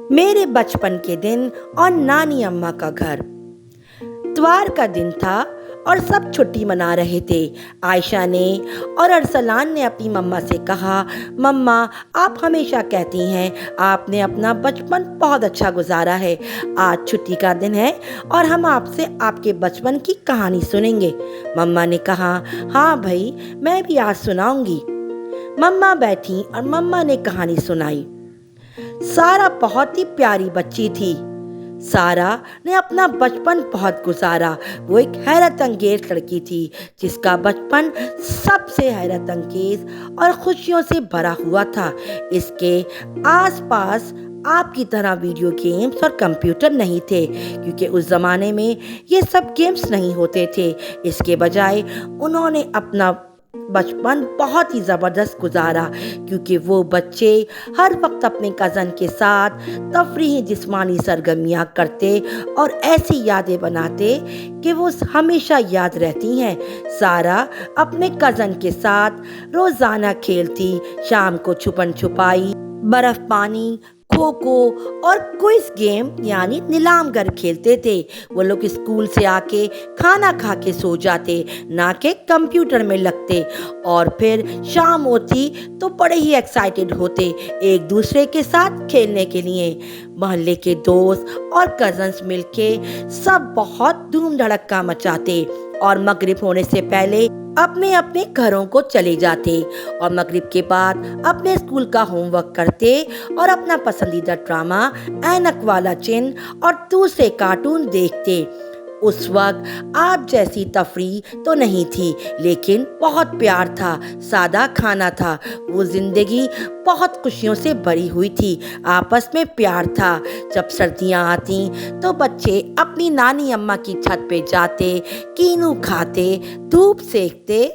मेरे बचपन के दिन और नानी अम्मा का घर। इतवार का दिन था और सब छुट्टी मना रहे थे। आयशा ने और अरसलान ने अपनी मम्मा से कहा, मम्मा आप हमेशा कहती हैं आपने अपना बचपन बहुत अच्छा गुजारा है। आज छुट्टी का दिन है और हम आपसे आपके बचपन की कहानी सुनेंगे। मम्मा ने कहा, हाँ भाई, मैं भी आज सुनाऊंगी। मम्मा बैठी और मम्मा ने कहानी सुनाई। सारा बहुत ही प्यारी बच्ची थी। सारा ने अपना बचपन बहुत गुजारा। वो एक हैरत अंगेज लड़की थी जिसका बचपन सबसे हैरत अंगेज और खुशियों से भरा हुआ था। इसके आसपास आपकी तरह वीडियो गेम्स और कंप्यूटर नहीं थे, क्योंकि उस ज़माने में ये सब गेम्स नहीं होते थे। इसके बजाय उन्होंने अपना बचपन बहुत ही ज़बरदस्त गुजारा, क्योंकि वो बच्चे हर वक्त अपने कज़न के साथ तफरीही जिस्मानी सरगर्मियाँ करते और ऐसी यादें बनाते कि वो हमेशा याद रहती हैं। सारा अपने कज़न के साथ रोज़ाना खेलती। शाम को छुपन छुपाई, बर्फ़ पानी, खो खो और क्विज गेम यानी नीलामगर खेलते थे। वो लोग स्कूल से आके खाना खा के सो जाते, ना कि कंप्यूटर में लगते। और फिर शाम होती तो बड़े ही एक्साइटेड होते एक दूसरे के साथ खेलने के लिए। मोहल्ले के दोस्त और कज़न्स मिलके सब बहुत धूम धड़क्का मचाते और मगरिब होने से पहले अपने अपने घरों को चले जाते और मगरिब के बाद अपने स्कूल का होमवर्क करते और अपना पसंदीदा ड्रामा ऐनक वाला चिन्ह और दूसरे कार्टून देखते। उस वक्त आप जैसी तफरीह तो नहीं थी, लेकिन बहुत प्यार था, सादा खाना था। वो ज़िंदगी बहुत खुशियों से भरी हुई थी, आपस में प्यार था। जब सर्दियाँ आती तो बच्चे अपनी नानी अम्मा की छत पे जाते, कीनू खाते, धूप सेकते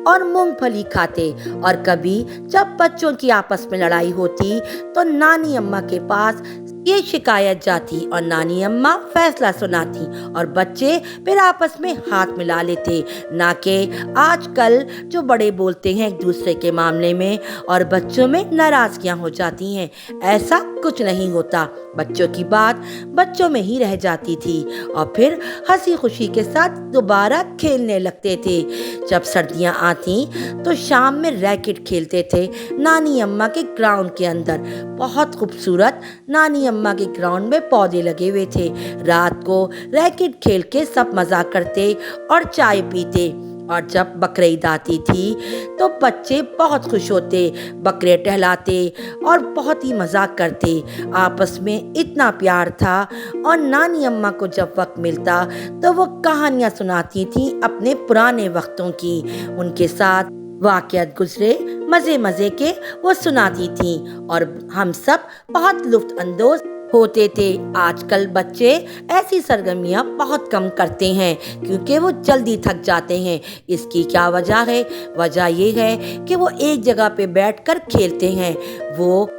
और मूंगफली खाते। और कभी जब बच्चों की आपस में लड़ाई होती तो नानी अम्मा के पास ये शिकायत जाती और नानी अम्मा फैसला सुनाती और बच्चे फिर आपस में हाथ मिला लेते। ना कि आजकल जो बड़े बोलते हैं एक दूसरे के मामले में और बच्चों में नाराज़गियाँ हो जाती हैं। ऐसा कुछ नहीं होता, बच्चों की बात बच्चों में ही रह जाती थी और फिर हंसी खुशी के साथ दोबारा खेलने लगते थे। जब सर्दियाँ आती तो शाम में रैकेट खेलते थे नानी अम्मा के ग्राउंड के अंदर। बहुत खूबसूरत नानी अम्मा के ग्राउंड में पौधे लगे हुए थे। रात को रैकेट खेल के सब मज़ा करते और चाय पीते। और जब बकरीद आती थी तो बच्चे बहुत खुश होते, बकरे टहलाते और बहुत ही मजाक करते। आपस में इतना प्यार था और नानी अम्मा को जब वक्त मिलता तो वो कहानियाँ सुनाती थी अपने पुराने वक्तों की। उनके साथ वाक़यात गुजरे मज़े मज़े के वो सुनाती थी और हम सब बहुत लुत्फ़ अंदोज़ होते थे। आजकल बच्चे ऐसी सरगर्मियाँ बहुत कम करते हैं क्योंकि वो जल्दी थक जाते हैं। इसकी क्या वजह है? वजह ये है कि वो एक जगह पे बैठकर खेलते हैं। वो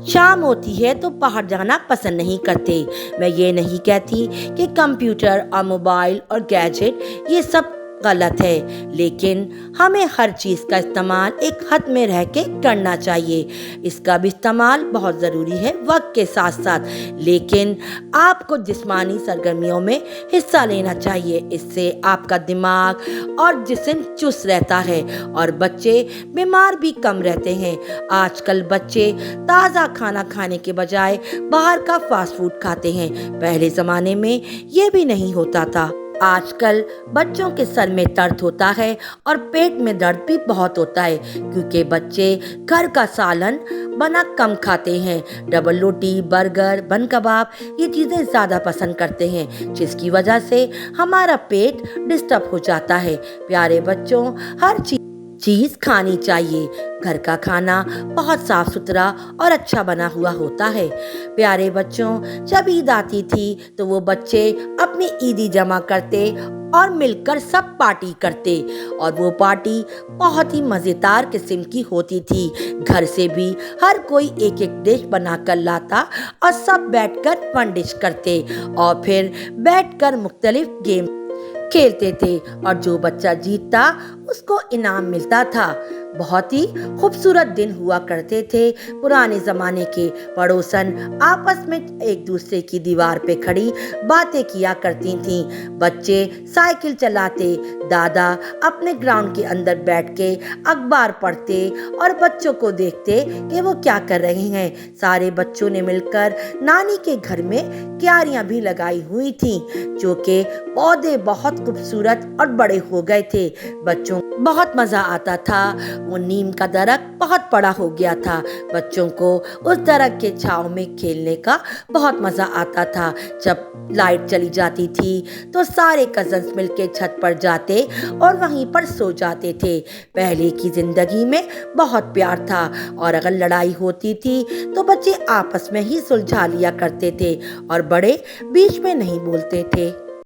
शाम होती है तो बाहर जाना पसंद नहीं करते। मैं ये नहीं कहती कि कंप्यूटर और मोबाइल और गैजेट ये सब गलत है, लेकिन हमें हर चीज़ का इस्तेमाल एक हद में रह के करना चाहिए। इसका भी इस्तेमाल बहुत ज़रूरी है वक्त के साथ साथ, लेकिन आपको जिस्मानी सरगर्मियों में हिस्सा लेना चाहिए। इससे आपका दिमाग और जिस्म चुस्त रहता है और बच्चे बीमार भी कम रहते हैं। आजकल बच्चे ताज़ा खाना खाने के बजाय बाहर का फास्ट फूड खाते हैं। पहले ज़माने में ये भी नहीं होता था। आजकल बच्चों के सर में दर्द होता है और पेट में दर्द भी बहुत होता है क्योंकि बच्चे घर का सालन बना कम खाते हैं। डबल रोटी, बर्गर, बन कबाब ये चीज़ें ज़्यादा पसंद करते हैं, जिसकी वजह से हमारा पेट डिस्टर्ब हो जाता है। प्यारे बच्चों, हर चीज़ खानी चाहिए। घर का खाना बहुत साफ सुथरा और अच्छा बना हुआ होता है। प्यारे बच्चों, जब ईद आती थी तो वो बच्चे अपनी ईदी जमा करते और मिलकर सब पार्टी करते और वो पार्टी बहुत ही मज़ेदार किस्म की होती थी। घर से भी हर कोई एक एक डिश बना कर लाता और सब बैठकर वन डिश करते और फिर बैठकर मुख्तलिफ गेम खेलते थे और जो बच्चा जीतता उसको इनाम मिलता था। بہت ہی خوبصورت دن ہوا کرتے تھے۔ پرانے زمانے کے پڑوسن آپس میں ایک دوسرے کی دیوار پہ کھڑی باتیں کیا کرتی تھیں۔ بچے سائیکل چلاتے، دادا اپنے گراؤنڈ کے اندر بیٹھ کے اخبار پڑھتے اور بچوں کو دیکھتے کہ وہ کیا کر رہے ہیں۔ سارے بچوں نے مل کر نانی کے گھر میں کیاریاں بھی لگائی ہوئی تھیں، جو کہ پودے بہت خوبصورت اور بڑے ہو گئے تھے۔ بچوں کو بہت مزہ آتا تھا۔ وہ نیم کا درخت بہت بڑا ہو گیا تھا۔ بچوں کو اس درخت کے چھاؤں میں کھیلنے کا بہت مزہ آتا تھا۔ جب لائٹ چلی جاتی تھی تو سارے کزنز مل کے چھت پر جاتے اور وہیں پر سو جاتے تھے۔ پہلے کی زندگی میں بہت پیار تھا، اور اگر لڑائی ہوتی تھی تو بچے آپس میں ہی سلجھا لیا کرتے تھے اور بڑے بیچ میں نہیں بولتے تھے۔